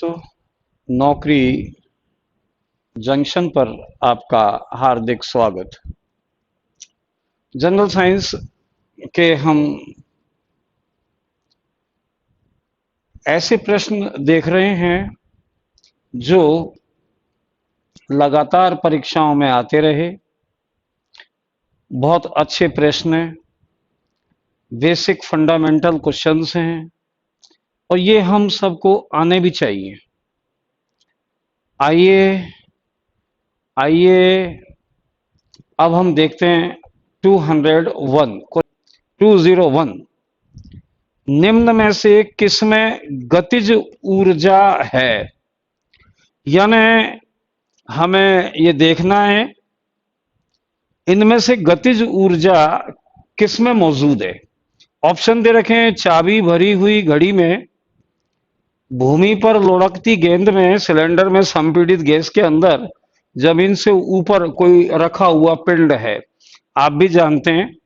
तो नौकरी जंक्शन पर आपका हार्दिक स्वागत। जनरल साइंस के हम ऐसे प्रश्न देख रहे हैं जो लगातार परीक्षाओं में आते रहे। बहुत अच्छे प्रश्न हैं, बेसिक फंडामेंटल क्वेश्चंस हैं और ये हम सबको आने भी चाहिए। आइए आइए अब हम देखते हैं 201 निम्न में से किसमें गतिज ऊर्जा है। यानी हमें ये देखना है इनमें से गतिज ऊर्जा किसमें मौजूद है। ऑप्शन दे रखे हैं, चाबी भरी हुई घड़ी में, भूमि पर लुढ़कती गेंद में, सिलेंडर में संपीड़ित गैस के अंदर, जमीन से ऊपर कोई रखा हुआ पिंड है। आप भी जानते हैं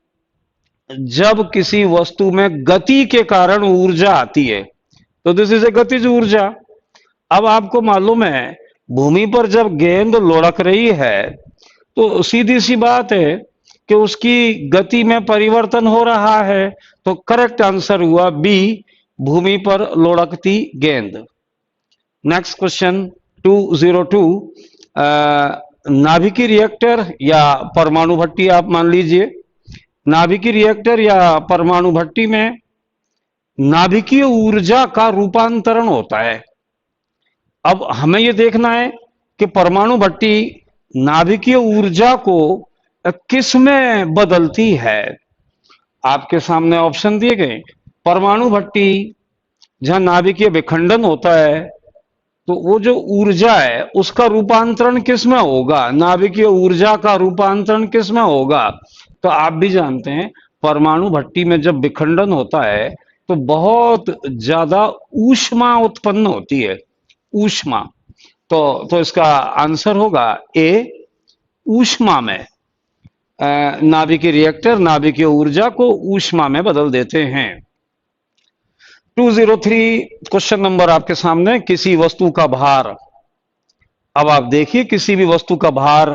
जब किसी वस्तु में गति के कारण ऊर्जा आती है तो दिस इज ए गतिज ऊर्जा। अब आपको मालूम है भूमि पर जब गेंद लुढ़क रही है तो सीधी सी बात है कि उसकी गति में परिवर्तन हो रहा है। तो करेक्ट आंसर हुआ बी, भूमि पर लुढ़कती गेंद। नेक्स्ट क्वेश्चन 202 नाभिकीय रिएक्टर या परमाणु भट्टी आप मान लीजिए। नाभिकीय रिएक्टर या परमाणु भट्टी में नाभिकीय ऊर्जा का रूपांतरण होता है। अब हमें यह देखना है कि परमाणु भट्टी नाभिकीय ऊर्जा को किस में बदलती है। आपके सामने ऑप्शन दिए गए। परमाणु भट्टी जहां नाभिकीय विखंडन होता है तो वो जो ऊर्जा है उसका रूपांतरण किस में होगा, नाभिकीय ऊर्जा का रूपांतरण किस में होगा। तो आप भी जानते हैं परमाणु भट्टी में जब विखंडन होता है तो बहुत ज्यादा ऊष्मा उत्पन्न होती है, ऊष्मा। तो इसका आंसर होगा ए, ऊष्मा में। नाभिकीय रिएक्टर नाभिकीय ऊर्जा को ऊष्मा में बदल देते हैं। 203 क्वेश्चन नंबर आपके सामने, किसी वस्तु का भार। अब आप देखिए किसी भी वस्तु का भार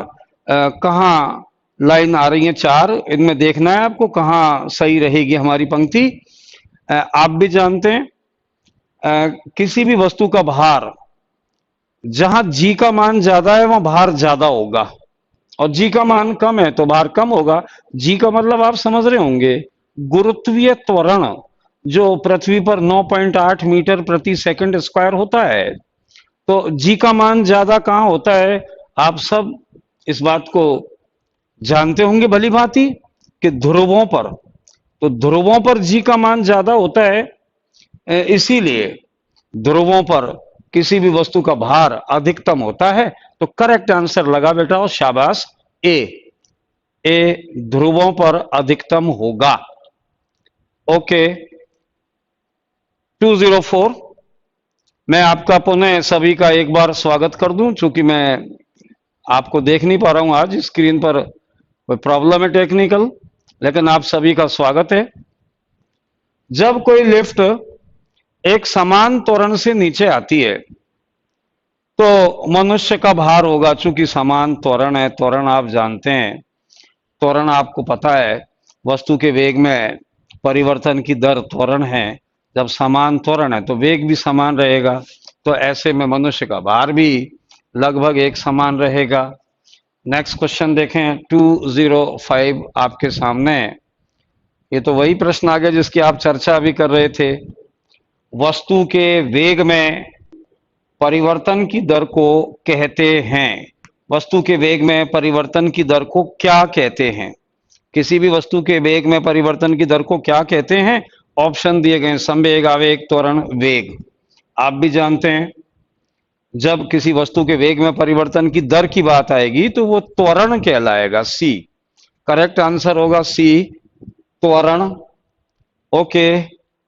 कहां लाइन आ रही है, चार, इनमें देखना है आपको कहां सही रहेगी हमारी पंक्ति। आप भी जानते हैं किसी भी वस्तु का भार जहां जी का मान ज्यादा है वहां भार ज्यादा होगा और जी का मान कम है तो भार कम होगा। जी का मतलब आप समझ रहे होंगे, गुरुत्वीय त्वरण जो पृथ्वी पर 9.8 मीटर प्रति सेकंड स्क्वायर होता है। तो जी का मान ज्यादा कहां होता है, आप सब इस बात को जानते होंगे भली भांति कि ध्रुवों पर। तो ध्रुवों पर जी का मान ज्यादा होता है, इसीलिए ध्रुवों पर किसी भी वस्तु का भार अधिकतम होता है। तो करेक्ट आंसर लगा बेटा और शाबाश, ए ध्रुवों पर अधिकतम होगा। ओके 204 मैं आपका पुनः सभी का एक बार स्वागत कर दूं। चूंकि मैं आपको देख नहीं पा रहा हूं आज स्क्रीन पर, कोई प्रॉब्लम है टेक्निकल, लेकिन आप सभी का स्वागत है। जब कोई लिफ्ट एक समान त्वरण से नीचे आती है तो मनुष्य का भार होगा, चूंकि समान त्वरण है। त्वरण आप जानते हैं, त्वरण आपको पता है वस्तु के वेग में परिवर्तन की दर त्वरण है। जब समान त्वरण है तो वेग भी समान रहेगा, तो ऐसे में मनुष्य का भार भी लगभग एक समान रहेगा। नेक्स्ट क्वेश्चन देखें 205 आपके सामने। ये तो वही प्रश्न आ गया जिसकी आप चर्चा भी कर रहे थे। वस्तु के वेग में परिवर्तन की दर को कहते हैं, वस्तु के वेग में परिवर्तन की दर को क्या कहते हैं। किसी भी वस्तु के वेग में परिवर्तन की दर को क्या कहते हैं। ऑप्शन दिए गए, संवेग, आवेग, त्वरण, वेग। आप भी जानते हैं जब किसी वस्तु के वेग में परिवर्तन की दर की बात आएगी तो वो त्वरण कहलाएगा, सी। करेक्ट आंसर होगा सी, त्वरण। Okay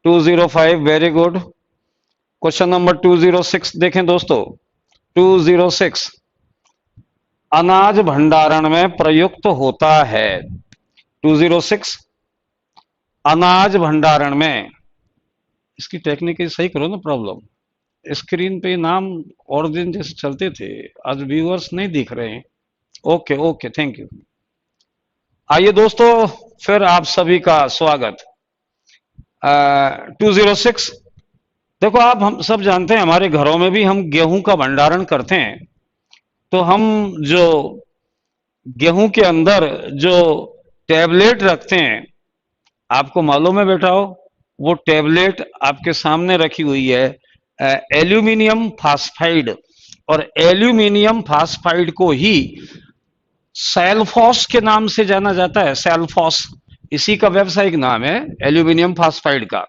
205 very good. Question number 206 देखें दोस्तों। 206 अनाज भंडारण में प्रयुक्त होता है। 206 अनाज भंडारण में, इसकी टेक्निक सही करो ना प्रॉब्लम। स्क्रीन पे नाम और दिन जैसे चलते थे, आज व्यूअर्स नहीं दिख रहे हैं। Okay okay, thank you. आइए दोस्तों, फिर आप सभी का स्वागत। 206। देखो, आप हम सब जानते हैं, हमारे घरों में भी हम गेहूं का भंडारण करते हैं। तो हम जो गेहूं के अंदर जो टैबलेट रखते हैं, आपको मालूम है बेटा हो, वो टैबलेट आपके सामने रखी हुई है, एल्यूमिनियम फास्फाइड। और एल्यूमिनियम फास्फाइड को ही सेल्फॉस के नाम से जाना जाता है। सेल्फॉस इसी का व्यावसायिक नाम है, एल्यूमिनियम फास्फाइड का।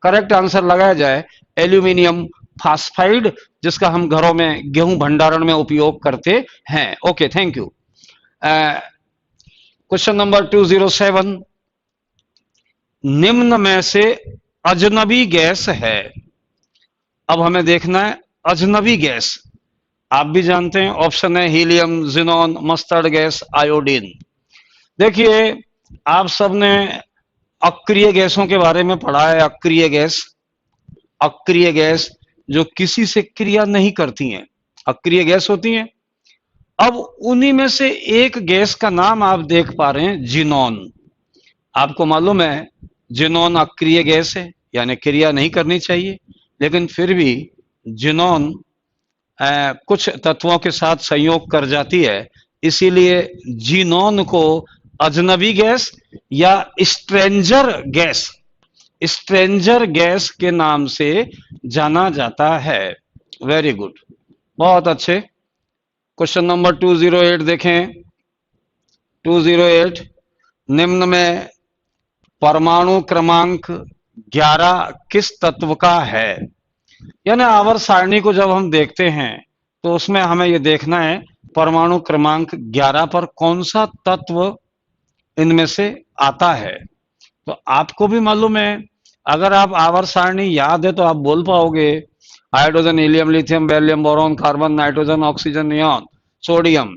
करेक्ट आंसर लगाया जाए एल्यूमिनियम फास्फाइड, जिसका हम घरों में गेहूं भंडारण में उपयोग करते हैं। Okay, thank you. Question number 207। निम्न में से अजनबी गैस है। अब हमें देखना है अजनबी गैस। आप भी जानते हैं, ऑप्शन है helium, xenon, mustard gas, iodine. देखिए, आप सबने अक्रिय गैसों के बारे में पढ़ा है। अक्रिय गैस, अक्रिय गैस जो किसी से क्रिया नहीं करती हैं, अक्रिय गैस होती हैं। अब उन्हीं में से एक गैस का नाम आप देख पा रहे हैं, जिनॉन। आपको मालूम है जिनॉन अक्रिय गैस है, यानी क्रिया नहीं करनी चाहिए, लेकिन फिर भी जिनॉन कुछ तत्वों के साथ संयोग कर जाती है। इसीलिए जिनॉन को अजनबी गैस या स्ट्रेंजर गैस, स्ट्रेंजर गैस के नाम से जाना जाता है। वेरी गुड, बहुत अच्छे। क्वेश्चन नंबर 208 देखें। 208, निम्न में परमाणु क्रमांक 11 किस तत्व का है? यानी आवर्त सारणी को जब हम देखते हैं तो उसमें हमें यह देखना है परमाणु क्रमांक 11 पर कौन सा तत्व इनमें से आता है। तो आपको भी मालूम है, अगर आप आवर्त सारणी याद है तो आप बोल पाओगे hydrogen, helium, lithium, beryllium, boron, carbon, nitrogen, oxygen, neon, sodium.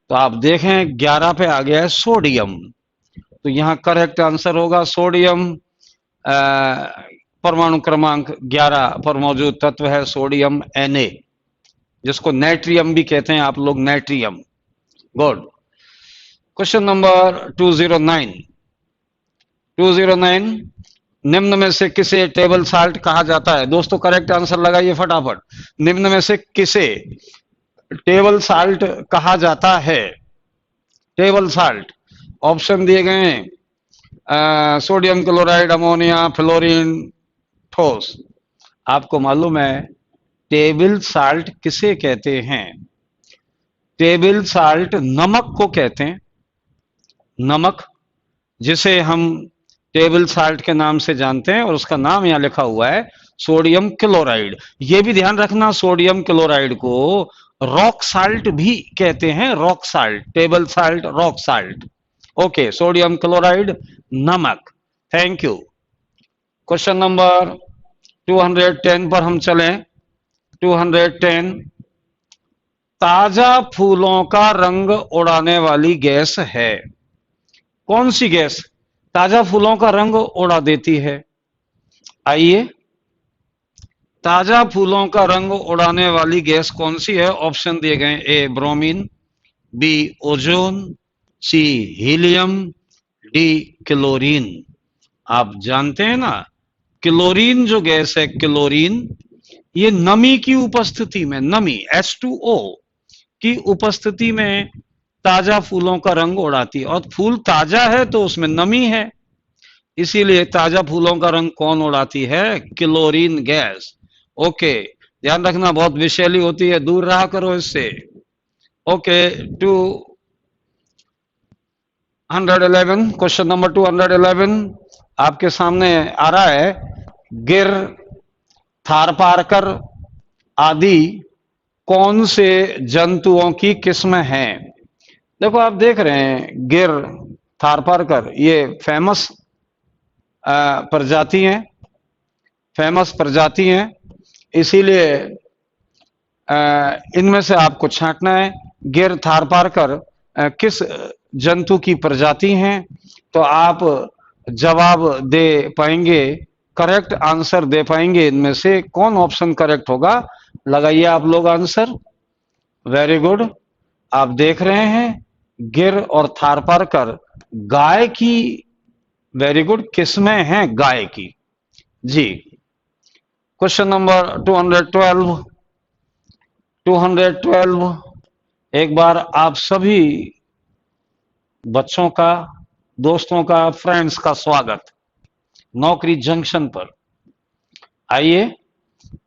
तो आप देखें 11 पे आ गया है सोडियम। तो यहां करेक्ट आंसर होगा सोडियम। परमाणु क्रमांक 11 पर मौजूद तत्व है सोडियम Na, जिसको नाइट्रियम भी कहते हैं आप लोग, नाइट्रियम। गुड। Question number 209। 209, निम्न में से किसे टेबल साल्ट कहा जाता है? दोस्तों करेक्ट आंसर लगाइए फटाफट। निम्न में से किसे टेबल साल्ट कहा जाता है? टेबल साल्ट ऑप्शन दिए गए हैं, सोडियम क्लोराइड, अमोनिया, फ्लोरीन, ठोस। आपको मालूम है टेबल साल्ट किसे कहते हैं? टेबल साल्ट नमक को कहते हैं। नमक, जिसे हम टेबल साल्ट के नाम से जानते हैं, और उसका नाम यहां लिखा हुआ है सोडियम क्लोराइड। यह भी ध्यान रखना, सोडियम क्लोराइड को रॉक साल्ट भी कहते हैं। Rock salt, table salt, rock salt. Okay, sodium chloride, नमक। Thank you. क्वेश्चन नंबर 210 पर हम चलें। 210, ताजा फूलों का रंग उड़ाने वाली गैस है। कौन सी गैस ताजा फूलों का रंग उड़ा देती है? आइए, ताजा फूलों का रंग उड़ाने वाली गैस कौन सी है? ऑप्शन दिए गए, ए ब्रोमीन, बी ओजोन, सी हीलियम, डी क्लोरीन। आप जानते हैं ना, क्लोरीन जो गैस है, क्लोरीन, ये नमी की उपस्थिति में, नमी H2O की उपस्थिति में ताजा फूलों का रंग उड़ाती है। और फूल ताजा है तो उसमें नमी है, इसीलिए ताजा फूलों का रंग कौन उड़ाती है? Chlorine gas. ओके, ध्यान रखना, बहुत विषैली होती है, दूर रहा करो इससे। ओके, 211, क्वेश्चन नंबर 211 आपके सामने आ रहा है। गिर, थारपारकर आदि कौन से जंतुओं की किस्म हैं? देखो, आप देख रहे हैं गिर, थारपारकर, ये फेमस प्रजाति हैं, फेमस प्रजाति हैं। इसीलिए इनमें से आपको छांटना है गिर, थारपारकर किस जंतु की प्रजाति हैं। तो आप जवाब दे पाएंगे, करेक्ट आंसर दे पाएंगे। इनमें से कौन ऑप्शन करेक्ट होगा? लगाइए आप लोग आंसर। Very good. आप देख रहे हैं गिर और थार पार कर गाय की, वेरी गुड, किस्में हैं गाय की। जी। Question number 212। 212। एक बार आप सभी बच्चों का, दोस्तों का, फ्रेंड्स का स्वागत नौकरी जंक्शन पर। आइए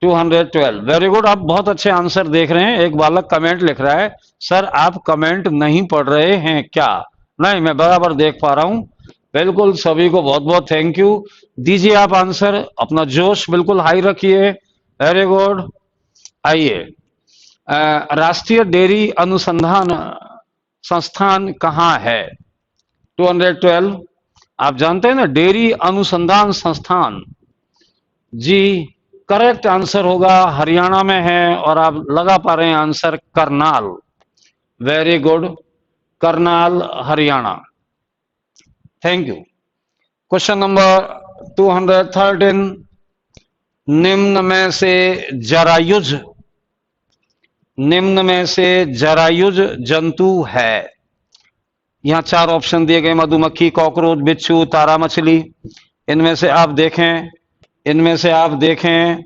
212। Very good. आप बहुत अच्छे आंसर देख रहे हैं। एक बालक कमेंट लिख रहा है, सर आप कमेंट नहीं पढ़ रहे हैं क्या? नहीं, मैं बराबर देख पा रहा हूं। बिल्कुल, सभी को बहुत बहुत थैंक यू। दीजिए आप आंसर, अपना जोश बिल्कुल हाई रखिए। Very good. आइए, राष्ट्रीय डेयरी अनुसंधान संस्थान कहाँ है? 212। आप जानते हैं ना, डेयरी अनुसंधान संस्थान। जी, करेक्ट आंसर होगा हरियाणा में है, और आप लगा पा रहे हैं answer Karnal. Very good, Karnal Haryana. Thank you. Question number 213। निम्न में से जरायुज, निम्न में से जरायुज जंतु है। यहां चार ऑप्शन दिए गए, मधुमक्खी, कॉकरोच, बिच्छू, तारा मछली। इनमें से आप देखें, इनमें से आप देखें,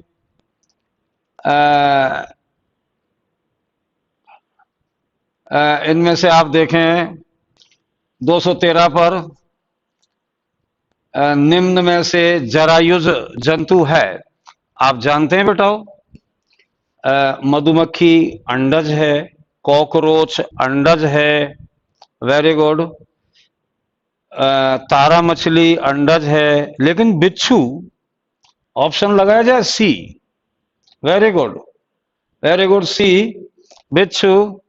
इनमें से आप देखें 213 पर, निम्न में से जरायुज जंतु है। आप जानते हैं बेटाओ, मधुमक्खी अंडज है, कॉकरोच अंडज है, वेरी गुड, तारा मछली अंडज है, लेकिन बिच्छू, ऑप्शन लगाया जाए सी। वेरी गुड, वेरी गुड, सी, बिच्छू।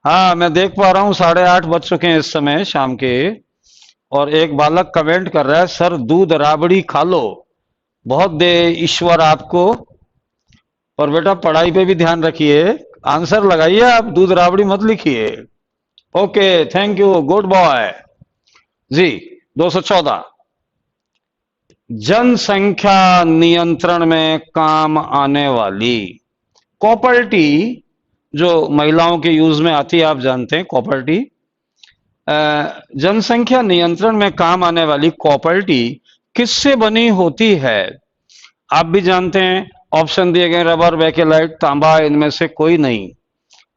हाँ, मैं देख पा रहा हूं 8:30 बज चुके हैं इस समय शाम के, और एक बालक कमेंट कर रहा है, सर दूध राबड़ी खा लो, बहुत दे ईश्वर आपको। और बेटा पढ़ाई पे भी ध्यान रखिए, आंसर लगाइए आप, दूध राबड़ी मत लिखिए। Okay, thank you, good boy. जी। 214। जनसंख्या नियंत्रण में काम आने वाली कॉपर्टी, जो महिलाओं के यूज में आती है, आप जानते हैं कॉपर्टी। जनसंख्या नियंत्रण में काम आने वाली कॉपर्टी किससे बनी होती है? आप भी जानते हैं, ऑप्शन दिए गए, रबर, बेकेलाइट, तांबा, इनमें से कोई नहीं।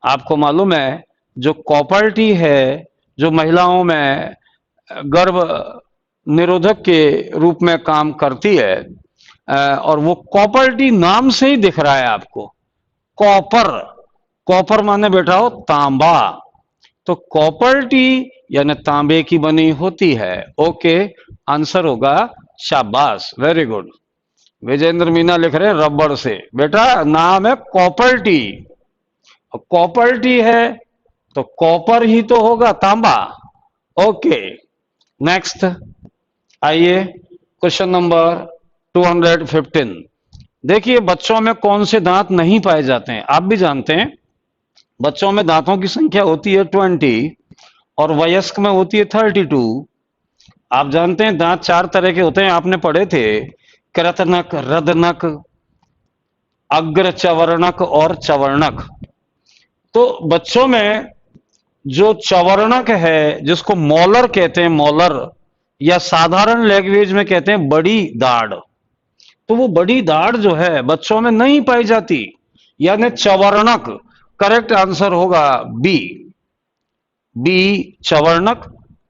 आपको मालूम है, जो कॉपर्टी है, जो महिलाओं में गर्भ निरोधक के रूप में काम करती है, और वो कॉपर्टी नाम से ही दिख रहा है आपको, कॉपर। कॉपर माने बेटा हो तांबा, तो कॉपर्टी यानी तांबे की बनी होती है। ओके, आंसर होगा, शाबाश, वेरी गुड। विजेंद्र मीना लिख रहे हैं रबड़ से, बेटा नाम है कॉपर्टी, कॉपर्टी है तो कॉपर ही तो होगा, तांबा। Okay, next. आइए क्वेश्चन नंबर 215। देखिए, बच्चों में कौन से दांत नहीं पाए जाते हैं? आप भी जानते हैं, बच्चों में दांतों की संख्या होती है 20, और वयस्क में होती है 32। आप जानते हैं दांत चार तरह के होते हैं, आपने पढ़े थे, कृतनक, रदनक, अग्र चवर्णक और चवर्णक। तो बच्चों में जो चवर्णक है, जिसको मोलर कहते हैं, मोलर, या साधारण लैंग्वेज में कहते हैं बड़ी दाढ़, तो वो बड़ी दाढ़ जो है बच्चों में नहीं पाई जाती, यानी चवर्णक। करेक्ट आंसर होगा बी, बी, चवर्णक।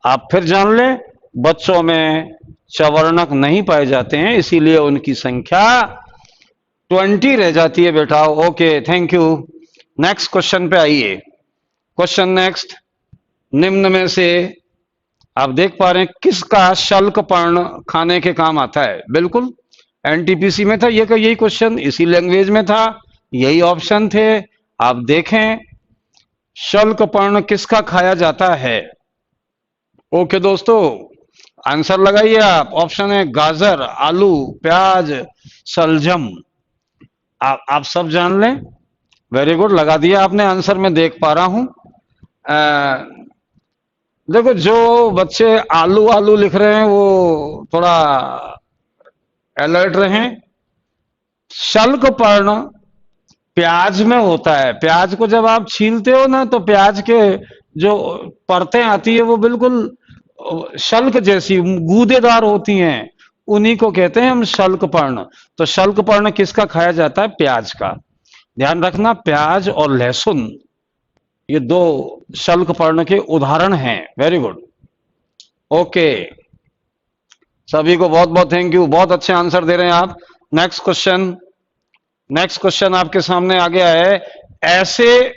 आप फिर जान लें, बच्चों में चवर्णक नहीं पाए जाते हैं, इसीलिए उनकी संख्या 20 रह जाती है बेटा। Okay, thank you. Next question पे आइए। Question next. निम्न में से आप देख पा रहे हैं किसका शल्क पर्ण खाने के काम आता है? बिल्कुल, एनटीपीसी में था ये का यही क्वेश्चन, इसी लैंग्वेज में था, यही ऑप्शन थे। आप देखें, शल्क पर्ण किसका खाया जाता है? ओके दोस्तों, आंसर लगाइए आप। ऑप्शन है गाजर, आलू, प्याज, सलजम। आप सब जान लें। वेरी गुड, लगा दिया आपने आंसर, मैं देख पा रहा हूं। देखो, जो बच्चे आलू आलू लिख रहे हैं वो थोड़ा अलर्ट रहें। शल्क पर्ण प्याज में होता है। प्याज को जब आप छीलते हो ना तो प्याज के जो परतें आती है वो बिल्कुल शल्क जैसी गूदेदार होती हैं। उन्हीं को कहते हैं हम शल्क पर्ण। तो शल्क पर्ण किसका खाया जाता है? प्याज का। ध्यान रखना, प्याज और लहसुन ये दो शल्क पर्ण के उदाहरण हैं। Very good. ओके, सभी को बहुत बहुत थैंक यू, बहुत अच्छे आंसर दे रहे हैं आप। नेक्स्ट क्वेश्चन, नेक्स्ट क्वेश्चन आपके सामने आ गया है। ऐसे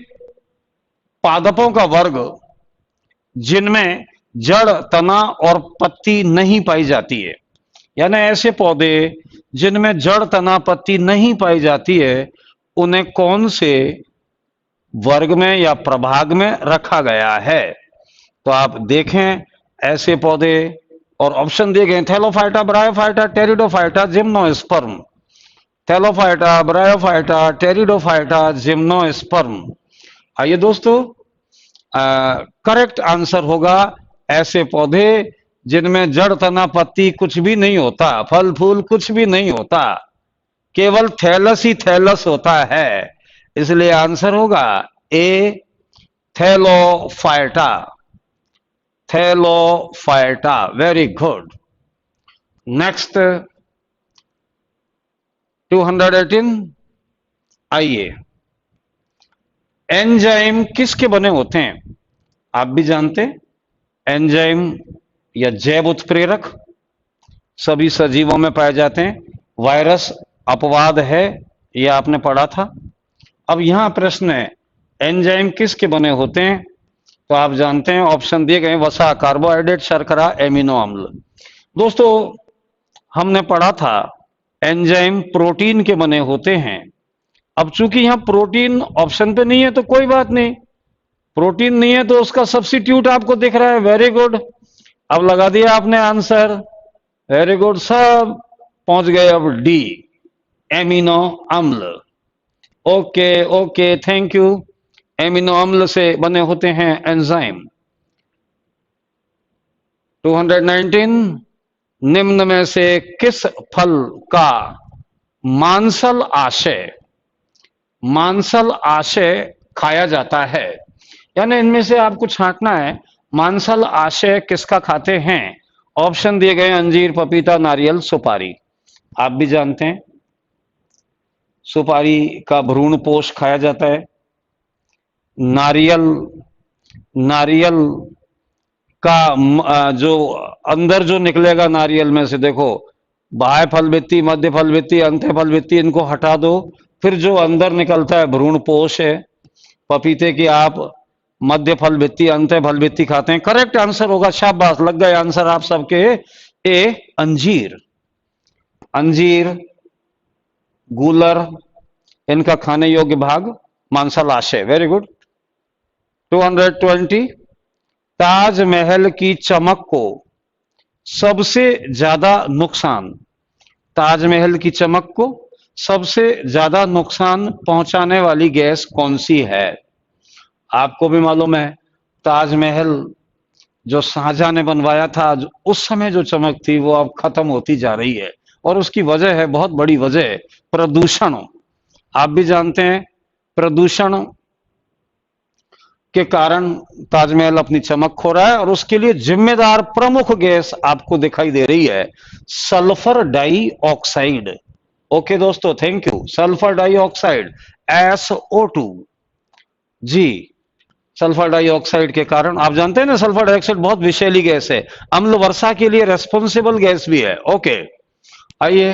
पादपों का वर्ग जिनमें जड़, तना और पत्ती नहीं पाई जाती है, यानी ऐसे पौधे जिनमें जड़, तना, पत्ती नहीं पाई जाती है, उन्हें कौन से वर्ग में या प्रभाग में रखा गया है? तो आप देखें ऐसे पौधे, और ऑप्शन दिए गए Thallophyta, bryophyta, pteridophyta, gymnosperm. Thallophyta, bryophyta, pteridophyta, gymnosperm. आइए दोस्तों, करेक्ट आंसर होगा ऐसे पौधे जिनमें जड़, तना, पत्ती कुछ भी नहीं होता, फल फूल कुछ भी नहीं होता, केवल थैलस ही थैलस होता है। इसलिए आंसर होगा A, thallophyta. Thallophyta, very good. Next 218। आइए, एंजाइम किसके बने होते हैं? आप भी जानते हैं, एंजाइम या जैव उत्प्रेरक सभी सजीवों में पाए जाते हैं। वायरस अपवाद है, यह आपने पढ़ा था। अब यहां प्रश्न है, एंजाइम किसके बने होते हैं? तो आप जानते हैं, ऑप्शन दिए गए वसा, कार्बोहाइड्रेट, शर्करा, एमिनो अम्ल। दोस्तों, हमने पढ़ा था एंजाइम प्रोटीन के बने होते हैं। अब चूंकि यहां प्रोटीन ऑप्शन पे नहीं है तो कोई बात नहीं, प्रोटीन नहीं है तो उसका सब्स्टिट्यूट आपको दिख रहा है। वेरी गुड, अब लगा दिया आपने आंसर। वेरी गुड, सब पहुंच गए। अब डी, एमिनो अम्ल। Okay okay, thank you. Amino अम्ल से बने होते हैं एंजाइम। 219, निम्न में से किस फल का मांसल आशय, मांसल आशय खाया जाता है? यानी इनमें से आपको छांटना है, मांसल आशय किसका खाते हैं? ऑप्शन दिए गए अंजीर, पपीता, नारियल, सुपारी। आप भी जानते हैं सुपारी का भ्रूण पोष खाया जाता है। नारियल, नारियल का जो अंदर जो निकलेगा नारियल में से, देखो बाह्य फल भित्ति, मध्य फल भित्ति, अंत्य फल भित्ति, इनको हटा दो, फिर जो अंदर निकलता है भ्रूण पोष है। पपीते की आप मध्य फल भित्ति, अंत्य फल भित्ति खाते हैं। करेक्ट आंसर होगा, शाबाश, लग गए आंसर आप सबके। ए, अंजीर। अंजीर, गूलर, इनका खाने योग्य भाग मांसलाशय। Very good. 220, ताजमहल की चमक को सबसे ज्यादा नुकसान, ताजमहल की चमक को सबसे ज्यादा नुकसान पहुंचाने वाली गैस कौन सी है? आपको भी मालूम है, ताजमहल जो शाहजहां ने बनवाया था, उस समय जो चमक थी वो अब खत्म होती जा रही है, और उसकी वजह है, बहुत बड़ी वजह, प्रदूषण। आप भी जानते हैं, प्रदूषण के कारण ताजमहल अपनी चमक खो रहा है, और उसके लिए जिम्मेदार प्रमुख गैस आपको दिखाई दे रही है, सल्फर डाइऑक्साइड। ओके दोस्तों, thank you. Sulphur dioxide, SO2। जी, सल्फर डाइऑक्साइड के कारण, आप जानते हैं ना, सल्फर डाइऑक्साइड बहुत विषैली गैस है, अम्ल वर्षा के लिए रेस्पॉन्सिबल गैस भी है। ओके, आइए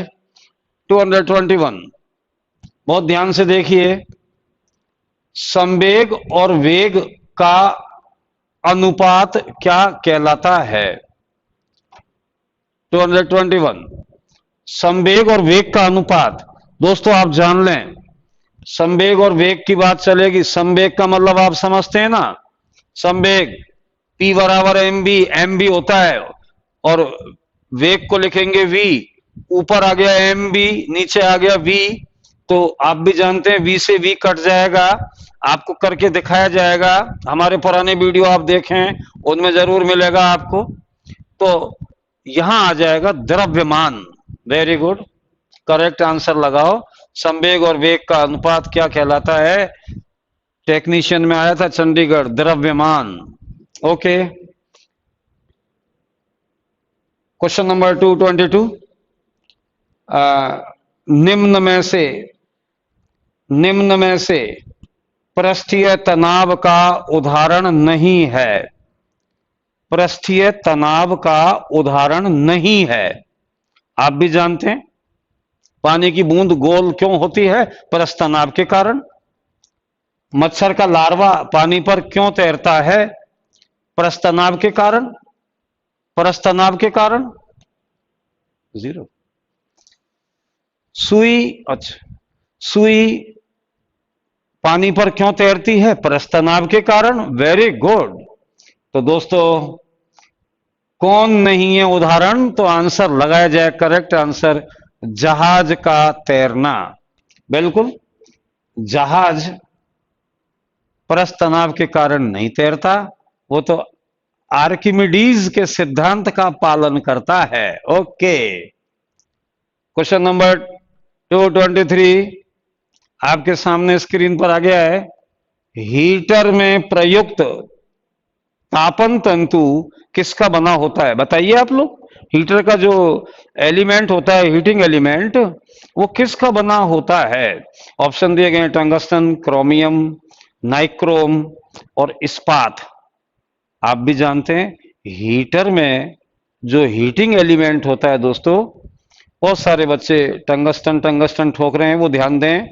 221, बहुत ध्यान से देखिए। संवेग और वेग का अनुपात क्या कहलाता है? 221, संवेग और वेग का अनुपात। दोस्तों आप जान लें, संवेग और वेग की बात चलेगी। संवेग का मतलब आप समझते हैं ना, संवेग P बराबर mv, mv होता है, और वेग को लिखेंगे v। ऊपर आ गया mv, नीचे आ गया v, तो आप भी जानते हैं v से v कट जाएगा, आपको करके दिखाया जाएगा। हमारे पुराने वीडियो आप देखें, उनमें जरूर मिलेगा आपको। तो यहां आ जाएगा द्रव्यमान। वेरी गुड, करेक्ट आंसर लगाओ। संवेग और वेग का अनुपात क्या कहलाता है? टेक्नीशियन में आया था चंडीगढ़, द्रव्यमान। Okay, question number 222। निम्न में से पृष्ठीय तनाव का उदाहरण नहीं है। पृष्ठीय तनाव का उदाहरण नहीं है। आप भी जानते हैं पानी की बूंद गोल क्यों होती है? पृष्ठ तनाव के कारण। मच्छर का लार्वा पानी पर क्यों तैरता है? पृष्ठ तनाव के कारण। पृष्ठ तनाव के कारण। जीरो। सुई, अच्छा, सुई पानी पर क्यों तैरती है? पृष्ठ तनाव के कारण। Very good. तो दोस्तों, कौन नहीं है उदाहरण? तो आंसर लगाया जाए, करेक्ट आंसर जहाज का तैरना। बिल्कुल, जहाज पृष्ठ तनाव के कारण नहीं तैरता, वो तो आर्किमिडीज के सिद्धांत का पालन करता है। ओके, क्वेश्चन नंबर 223 आपके सामने स्क्रीन पर आ गया है। हीटर में प्रयुक्त तापन तंतु किसका बना होता है? बताइए आप लोग। हीटर का जो एलिमेंट होता है, हीटिंग एलिमेंट, वो किसका बना होता है? ऑप्शन दिए गए टंगस्टन, क्रोमियम, नाइक्रोम और इस्पात। आप भी जानते हैं हीटर में जो हीटिंग एलिमेंट होता है दोस्तों, बहुत सारे बच्चे टंगस्टन टंगस्टन ठोक रहे हैं, वो ध्यान दें।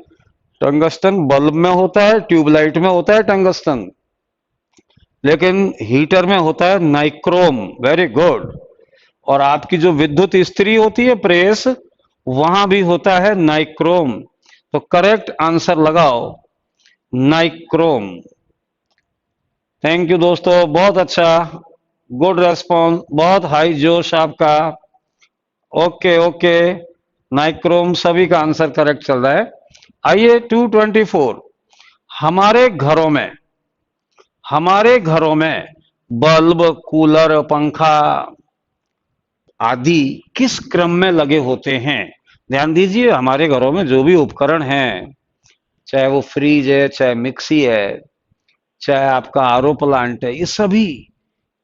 टंगस्टन बल्ब में होता है, ट्यूबलाइट में होता है टंगस्टन, लेकिन हीटर में होता है नाइक्रोम। Very good. और आपकी जो विद्युत इस्त्री होती है, प्रेस, वहां भी होता है नाइक्रोम। तो करेक्ट आंसर लगाओ नाइक्रोम। थैंक यू दोस्तों, बहुत अच्छा, गुड रेस्पॉन्स, बहुत हाई जोश आपका। ओके ओके, नाइक्रोम सभी का आंसर करेक्ट चल रहा है। आइए 224। हमारे घरों में बल्ब, कूलर, पंखा आदि किस क्रम में लगे होते हैं? ध्यान दीजिए, हमारे घरों में जो भी उपकरण हैं, चाहे वो फ्रिज है, चाहे मिक्सी है, चाहे आपका आरओ प्लांट है, ये सभी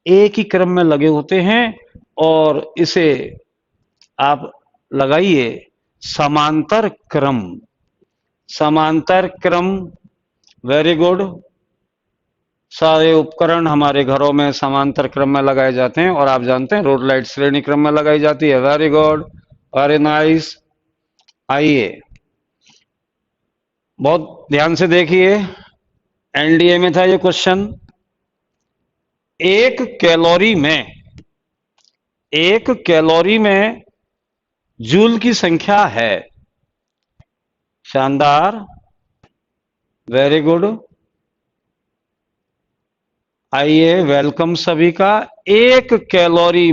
एक ही क्रम में लगे होते हैं। और इसे आप लगाइए समांतर क्रम। समांतर क्रम। Very good. सारे उपकरण हमारे घरों में समांतर क्रम में लगाए जाते हैं। और आप जानते हैं रोड लाइट श्रेणी क्रम में लगाई जाती है। Very good, very nice. आइए, बहुत ध्यान से देखिए, एनडीए में था ये क्वेश्चन। एक कैलोरी में जूल की संख्या है। शानदार, वेरी गुड। आइए, वेलकम सभी का। एक कैलोरी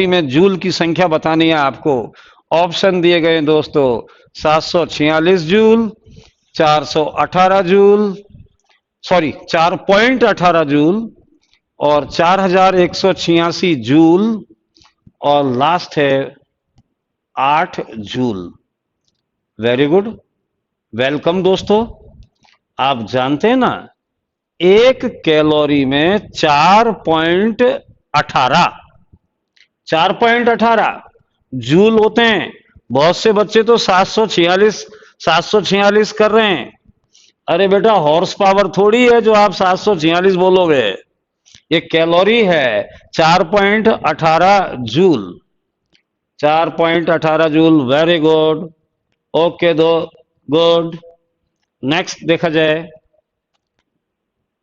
में जूल की संख्या बतानी है आपको। ऑप्शन दिए गए दोस्तों, 746 जूल, 418 जूल, सॉरी 4.18 जूल, और 4186 जूल, और लास्ट है 8 जूल। वेरी गुड, वेलकम दोस्तों। आप जानते हैं ना, एक कैलोरी में 4.18 जूल होते हैं। बहुत से बच्चे तो 746 कर रहे हैं। अरे बेटा, हॉर्स पावर थोड़ी है जो आप 746 बोलोगे, ये कैलोरी है। 4.18 joule, 4.18 joule. Very good, okay दो, गुड। नेक्स्ट देखा जाए।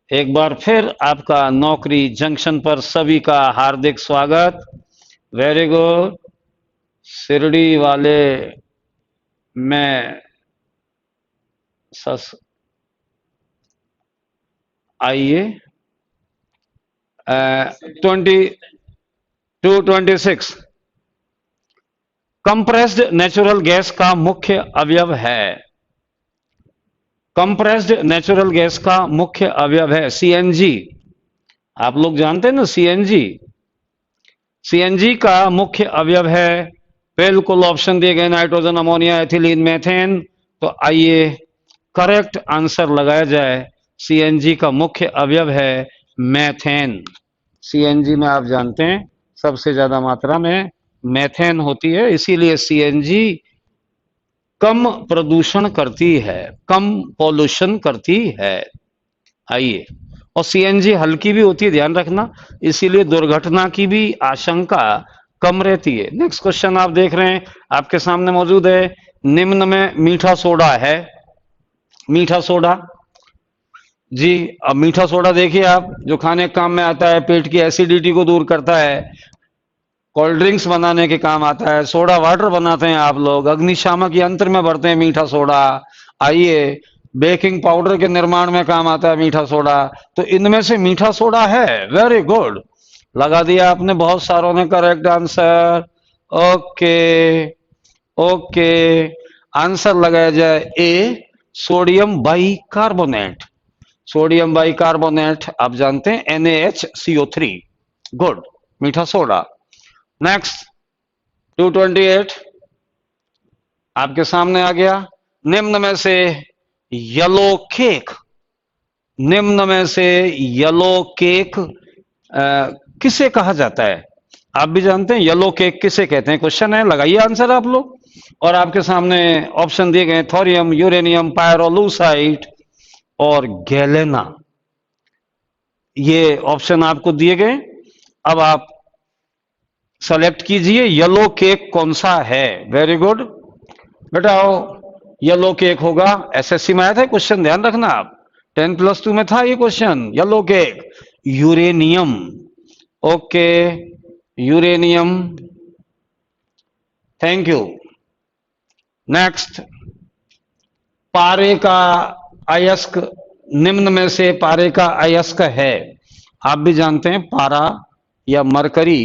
एक बार फिर आपका नौकरी जंक्शन पर सभी का हार्दिक स्वागत। Very good. शिरडी वाले में आइए 226। कंप्रेस्ड नेचुरल गैस का मुख्य अवयव है। कंप्रेस्ड नेचुरल गैस का मुख्य अवयव है सीएनजी। आप लोग जानते हैं ना सीएनजी। सीएनजी का मुख्य अवयव है बिल्कुल ऑप्शन दिए गए नाइट्रोजन, अमोनिया, एथिलीन, मेथेन। तो आइए करेक्ट आंसर लगाया जाए। सीएनजी का मुख्य अवयव है मेथेन। सीएनजी में आप जानते हैं सबसे ज्यादा मात्रा में मेथेन होती है, इसीलिए सीएनजी कम प्रदूषण करती है, कम पॉल्यूशन करती है। आइए, और सीएनजी हल्की भी होती है, ध्यान रखना, इसीलिए दुर्घटना की भी आशंका कम रहती है। नेक्स्ट क्वेश्चन आप देख रहे हैं, आपके सामने मौजूद है, निम्न में मीठा सोडा है। मीठा सोडा जी, अब मीठा सोडा देखिए आप, जो खाने के काम में आता है, पेट की एसिडिटी को दूर करता है, कोल्ड ड्रिंक्स बनाने के काम आता है, सोडा वाटर बनाते हैं आप लोग, अग्निशामक यंत्र में भरते हैं मीठा सोडा। आइए, बेकिंग पाउडर के निर्माण में काम आता है मीठा सोडा। तो इनमें से मीठा सोडा है। वेरी गुड, लगा दिया आपने, बहुत सारों ने correct answer. Okay, okay, answer लगाया जाए ए, सोडियम बाइकार्बोनेट। सोडियम बाइकार्बोनेट आप जानते हैं NaHCO3। गुड, मीठा सोडा। नेक्स्ट 228 आपके सामने आ गया, निम्न में से येलो केक, निम्न में से येलो केक किसे कहा जाता है? आप भी जानते हैं येलो केक किसे कहते हैं, क्वेश्चन है, लगाइए आंसर आप लोग। और आपके सामने ऑप्शन दिए गए, थोरियम, यूरेनियम, पायरोलूसाइट और गैलेना। ये ऑप्शन आपको दिए गए, अब आप सेलेक्ट कीजिए येलो केक कौन सा है। वेरी गुड बेटाओ, येलो केक होगा, एसएससी में आया था क्वेश्चन, ध्यान रखना आप, 10+2 में था ये question, yellow cake. Uranium, okay, uranium, thank you. Next, पारे का अयस्क, निम्न में से पारे का अयस्क है। आप भी जानते हैं पारा या मरकरी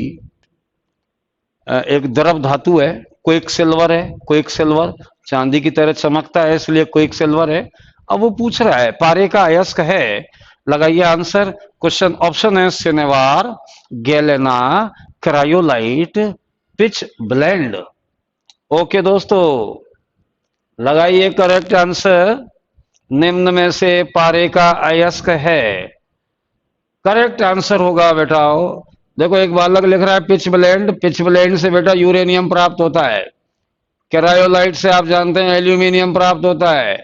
एक द्रव धातु है, क्विक सिल्वर है, क्विक सिल्वर चांदी की तरह चमकता है, इसलिए क्विक सिल्वर है। अब वो पूछ रहा है पारे का अयस्क है, लगाइए आंसर। क्वेश्चन ऑप्शन है cinnabar, galena, cryolite, pitchblende. Okay दोस्तों, लगाइए करेक्ट आंसर, निम्न में से पारे का अयस्क है। करेक्ट आंसर होगा बेटाओ, देखो एक बालक लिख रहा है पिच ब्लेंड, पिच ब्लेंड से बेटा यूरेनियम प्राप्त होता है, कैरायोलाइट से आप जानते हैं एल्यूमिनियम प्राप्त होता है,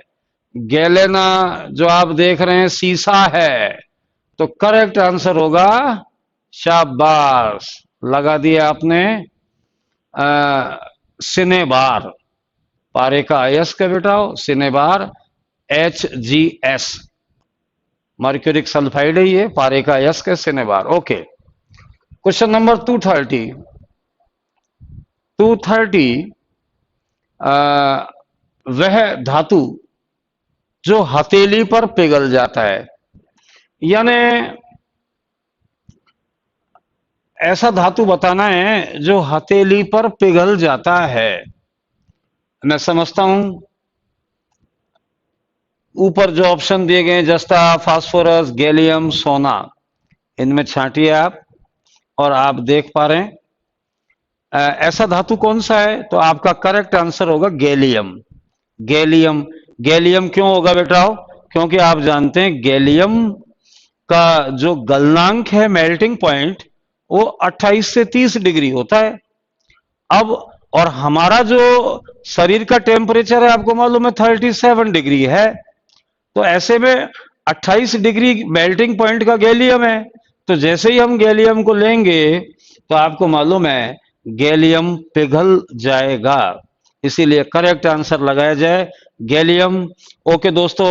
गैलेना जो आप देख रहे हैं सीसा है। तो करेक्ट आंसर होगा, शाबाश, लगा दिया आपने, सिनेबार, पारे का अयस्क बेटाओ सिनेबार, HgS, मर्क्यूरिक सल्फाइड है ये, पारे का अयस्क है सिनेबार। Okay, question number 230। 230 वह धातु जो हथेली पर पिघल जाता है, यानी ऐसा धातु बताना है जो हथेली पर पिघल जाता है। मैं समझता हूं ऊपर जो ऑप्शन दिए गए, जस्ता, फास्फोरस, गैलियम, सोना, इनमें छांटिए आप और आप देख पा रहे हैं ऐसा धातु कौन सा है, तो आपका करेक्ट आंसर होगा गैलियम। गैलियम, गैलियम क्यों होगा बेटाओ, क्योंकि आप जानते हैं गैलियम का जो गलनांक है, मेल्टिंग पॉइंट, वो 28 से 30 डिग्री होता है। अब और हमारा जो शरीर का टेम्परेचर है आपको मालूम है 37 डिग्री है, तो ऐसे में 28 डिग्री मेल्टिंग पॉइंट का गैलियम है। तो जैसे ही हम गैलियम को लेंगे तो आपको मालूम है गैलियम पिघल जाएगा, इसीलिए करेक्ट आंसर लगाया जाए गैलियम। ओके दोस्तों,